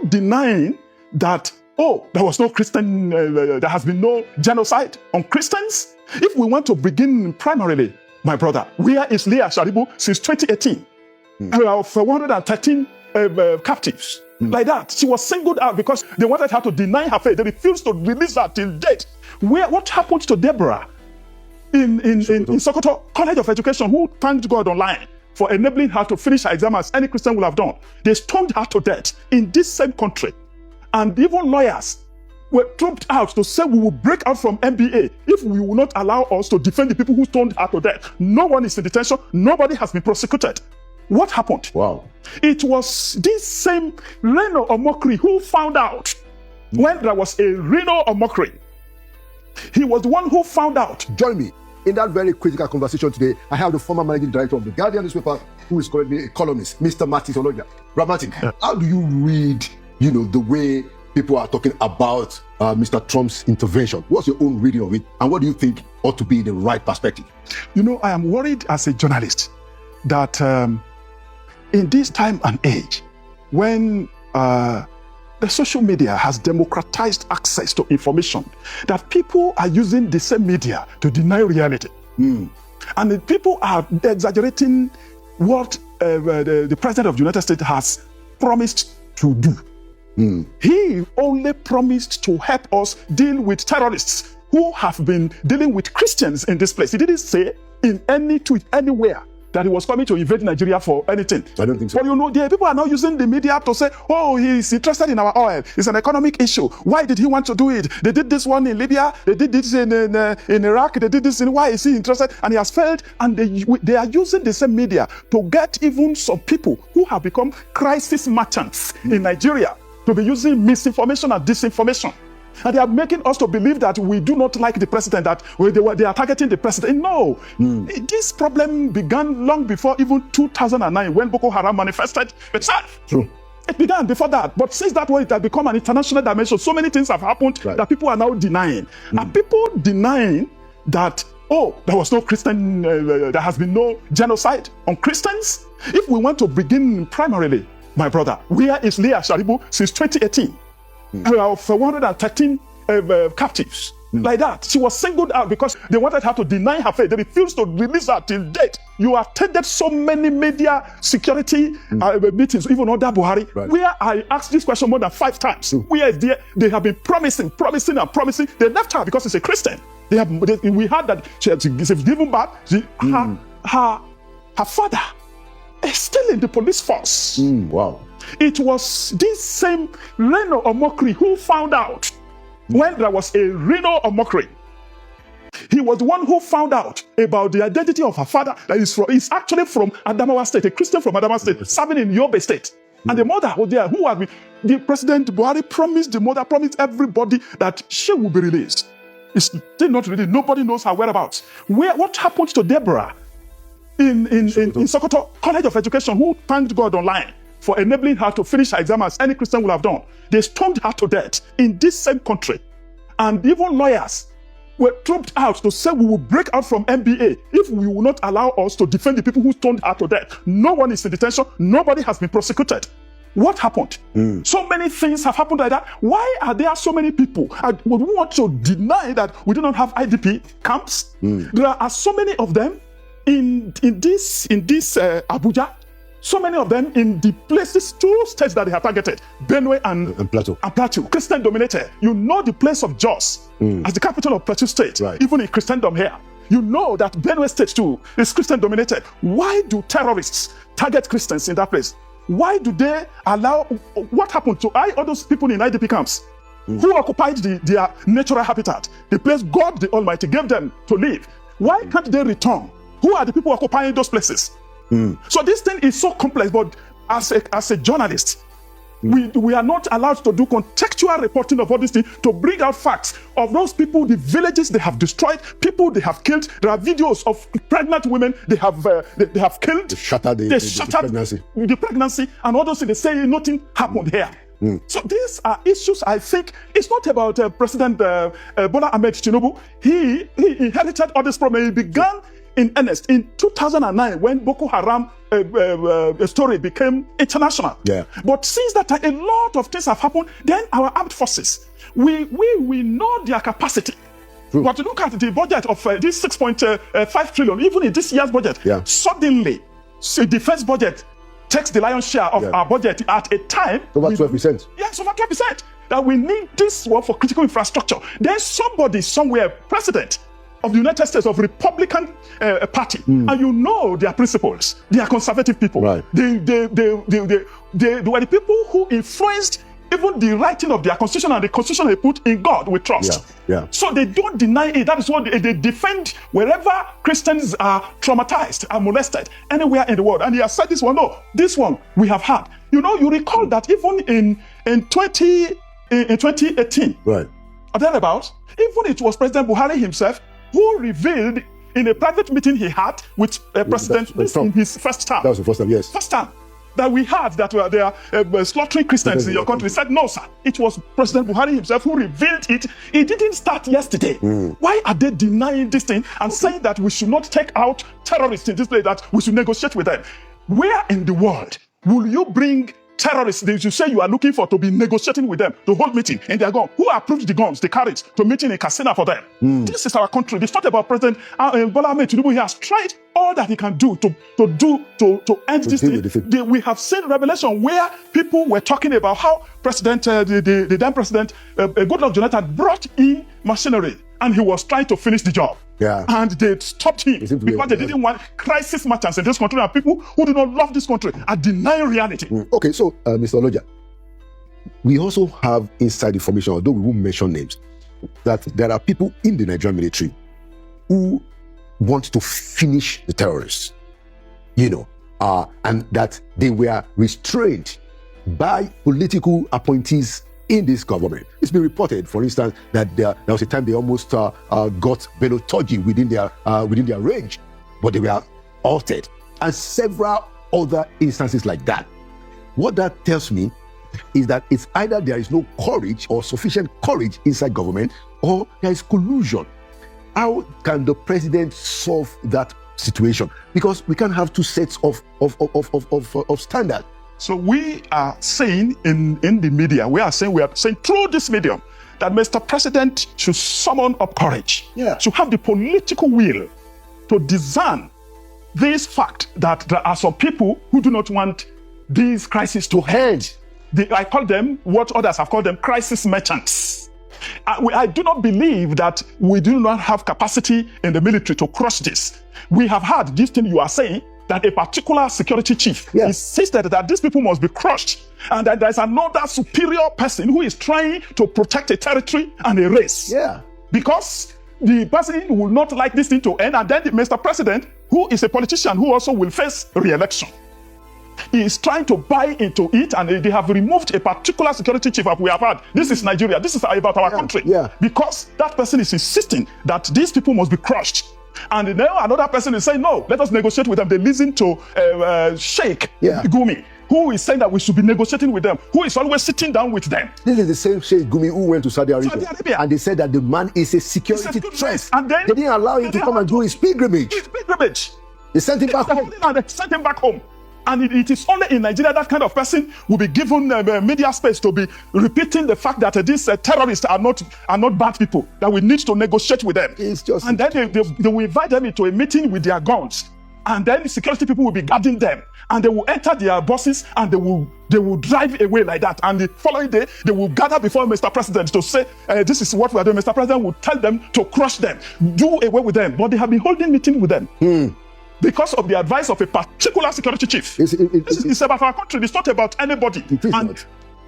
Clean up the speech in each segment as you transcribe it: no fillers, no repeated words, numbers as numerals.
denying that, oh, there was no Christian, there has been no genocide on Christians? If we want to begin primarily, my brother, where is Leah Sharibu since 2018? Of 113 captives. Like that. She was singled out because they wanted her to deny her faith. They refused to release her till date. What happened to Deborah in Sokoto College of Education, who thanked God online for enabling her to finish her exam as any Christian would have done? They stoned her to death in this same country. And even lawyers were trooped out to say we will break out from NBA if we will not allow us to defend the people who stoned her to death. No one is in detention. Nobody has been prosecuted. What happened? Wow. It was this same Reno Omokri who found out when there was a Reno Omokri. He was the one who found out. Join me in that very critical conversation today. I have the former managing director of the Guardian newspaper, who is currently a columnist, Mr. Martin Oloja. Martin, how do you read, the way people are talking about Mr. Trump's intervention? What's your own reading of it, and what do you think ought to be the right perspective? I am worried as a journalist that in this time and age, when the social media has democratized access to information, that people are using the same media to deny reality. And the people are exaggerating what the President of the United States has promised to do. He only promised to help us deal with terrorists who have been dealing with Christians in this place. He didn't say in any tweet anywhere that he was coming to invade Nigeria for anything. I don't think so. But the people are now using the media to say, oh, he's interested in our oil. It's an economic issue. Why did he want to do it? They did this one in Libya. They did this in Iraq. They did this in, why is he interested? And he has failed. And they are using the same media to get even some people who have become crisis merchants in Nigeria to be using misinformation and disinformation. And they are making us to believe that we do not like the president, that they are targeting the president. No, this problem began long before even 2009 when Boko Haram manifested itself. True. It began before that. But since that way, it has become an international dimension. So many things have happened that people are now denying. And people denying that, oh, there was no Christian, there has been no genocide on Christians. If we want to begin primarily, my brother, where is Leah Sharibu since 2018? Of 113 captives. Like that. She was singled out because they wanted her to deny her faith. They refused to release her till date. You attended so many media security meetings, even under Buhari, where I asked this question more than 5 times. Where is there? They have been promising. They left her because she's a Christian. We heard that she's given birth. Her father is still in the police force. Wow. It was this same Reno Omokri who found out when there was a Reno Omokri. He was the one who found out about the identity of her father, that is actually from Adamawa State, a Christian from Adamawa State, serving in Yobe State. And the mother was there, who had been, the President Buhari promised everybody that she will be released. It's still not released. Nobody knows her whereabouts. What happened to Deborah in Sokoto College of Education, who thanked God online for enabling her to finish her exam as any Christian would have done? They stoned her to death in this same country. And even lawyers were trooped out to say we will break out from NBA if we will not allow us to defend the people who stoned her to death. No one is in detention. Nobody has been prosecuted. What happened? So many things have happened like that. Why are there so many people who want to deny that we do not have IDP camps? There are so many of them in this Abuja. So many of them in the places, 2 states that they have targeted, Benue and Plateau, Christian dominated. You know the place of Jos as the capital of Plateau State, even in Christendom here. You know that Benue State too is Christian dominated. Why do terrorists target Christians in that place? Why do they allow, what happened to all those people in IDP camps who occupied their natural habitat, the place God the Almighty gave them to live? Why can't they return? Who are the people occupying those places? So this thing is so complex, but as a journalist, we are not allowed to do contextual reporting of all these things, to bring out facts of those people, the villages they have destroyed, people they have killed. There are videos of pregnant women they have killed. They shattered the pregnancy, and all those things. They say nothing happened here. So these are issues. I think it's not about President Bola Ahmed Tinubu. He inherited all this problem. He began in earnest in 2009 when Boko Haram story became international. Yeah. But since that time, a lot of things have happened. Then our armed forces, we know their capacity. True. But look at the budget of this 6.5 trillion, even in this year's budget, suddenly, the defense budget takes the lion's share of our budget at a time. Over 12%. Yes, over 12%. That we need this one for critical infrastructure. Then somebody somewhere, president of the United States of Republican Party, and you know their principles. They are conservative people. Right. They were the people who influenced even the writing of their constitution, and the constitution they put in God we trust. Yeah. So they don't deny it. That is what they defend wherever Christians are traumatized, are molested, anywhere in the world. And he has said this one, no, this one we have had. You know, you recall that even in 2018, Right. or thereabouts, even it was President Buhari himself who revealed in a private meeting he had with President Trump in his first term. That was the first time, yes. First time that we had that they are slaughtering Christians in your country. He said, no, sir. It was President Buhari himself who revealed it. It didn't start yesterday. Why are they denying this thing and saying that we should not take out terrorists in this place, that we should negotiate with them? Where in the world will you bring terrorists that you say you are looking for to be negotiating with them, to hold meeting, and they are gone? Who approved the guns they carried to meeting in Kasina for them? This is our country. It's not about President Bola Ahmed Tinubu. He has tried all that he can do to end this thing. We have seen revelation where people were talking about how the then president, Goodluck Jonathan, brought in machinery and he was trying to finish the job. Yeah. And they stopped him because they didn't want crisis merchants in this country, and people who do not love this country are denying reality. Okay, so Mr. Oloja, we also have inside information, although we won't mention names, that there are people in the Nigerian military who want to finish the terrorists, and that they were restrained by political appointees in this government. It's been reported, for instance, that there was a time they almost got Bello Turji within their range, but they were altered, and several other instances like that. What that tells me is that it's either there is no courage or sufficient courage inside government, or there is collusion. How can the president solve that situation? Because we can't have two sets of standards. So we are saying in the media, we are saying through this medium that Mr. President should summon up courage, should have the political will to discern this fact that there are some people who do not want these crises to end. I call them, what others have called them, crisis merchants. I do not believe that we do not have capacity in the military to crush this. We have had this thing you are saying, that a particular security chief insisted that these people must be crushed, and that there's another superior person who is trying to protect a territory and a race. Because the person will not like this thing to end, and then Mr. President, who is a politician who also will face re-election, he is trying to buy into it, and they have removed a particular security chief that we have had. This is Nigeria. This is about our country. Because that person is insisting that these people must be crushed. And now another person is saying, no, let us negotiate with them. They listen to Sheikh Gumi, who is saying that we should be negotiating with them, who is always sitting down with them. This is the same Sheikh Gumi who went to Saudi Arabia. And they said that the man is a security threat. And then they didn't allow him to come and do his pilgrimage. They sent him back home. They sent him back home. And it is only in Nigeria that kind of person will be given media space to be repeating the fact that these terrorists are not bad people, that we need to negotiate with them. And then they will invite them into a meeting with their guns. And then the security people will be guarding them. And they will enter their buses and they will drive away like that. And the following day, they will gather before Mr. President to say, this is what we are doing. Mr. President will tell them to crush them, do away with them. But they have been holding meeting with them. Because of the advice of a particular security chief. It's about our country. It's not about anybody.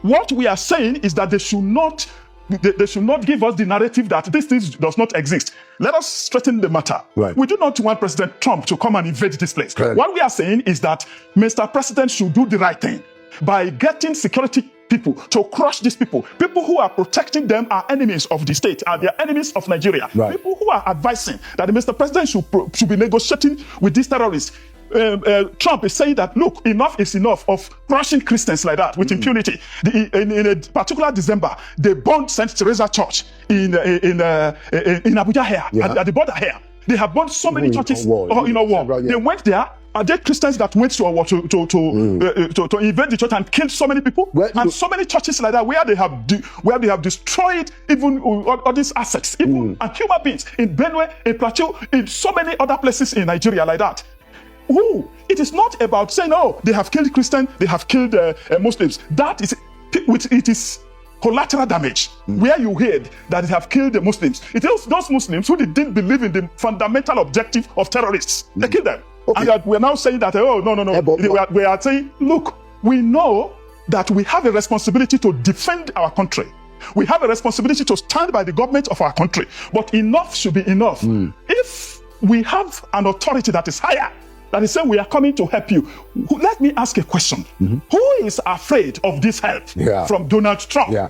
What we are saying is that they should not give us the narrative that this thing does not exist. Let us straighten the matter. We do not want President Trump to come and invade this place. What we are saying is that Mr. President should do the right thing by getting security people to crush these people. People who are protecting them are enemies of the state, and they are enemies of Nigeria. People who are advising that Mr. President should be negotiating with these terrorists. Trump is saying that, look, enough is enough of crushing Christians like that with impunity. In a particular December, they burned St. Teresa Church in Abuja here, at the border here. They have burned so many churches in our war. Yeah. They went there. Are there Christians that went to our war to invade the church and killed so many people? Well, and so many churches like that where they have destroyed even all these assets, even and human beings in Benue, in Plateau, in so many other places in Nigeria like that. It is not about saying, oh, they have killed Christians, they have killed Muslims. That is, it is collateral damage. Where you heard that they have killed the Muslims. It is those Muslims who didn't believe in the fundamental objective of terrorists. They killed them. Okay. And that we're now saying that, oh, no. We are saying, look, we know that we have a responsibility to defend our country. We have a responsibility to stand by the government of our country. But enough should be enough. If we have an authority that is higher, that is saying we are coming to help you, let me ask a question. Who is afraid of this help from Donald Trump? Yeah.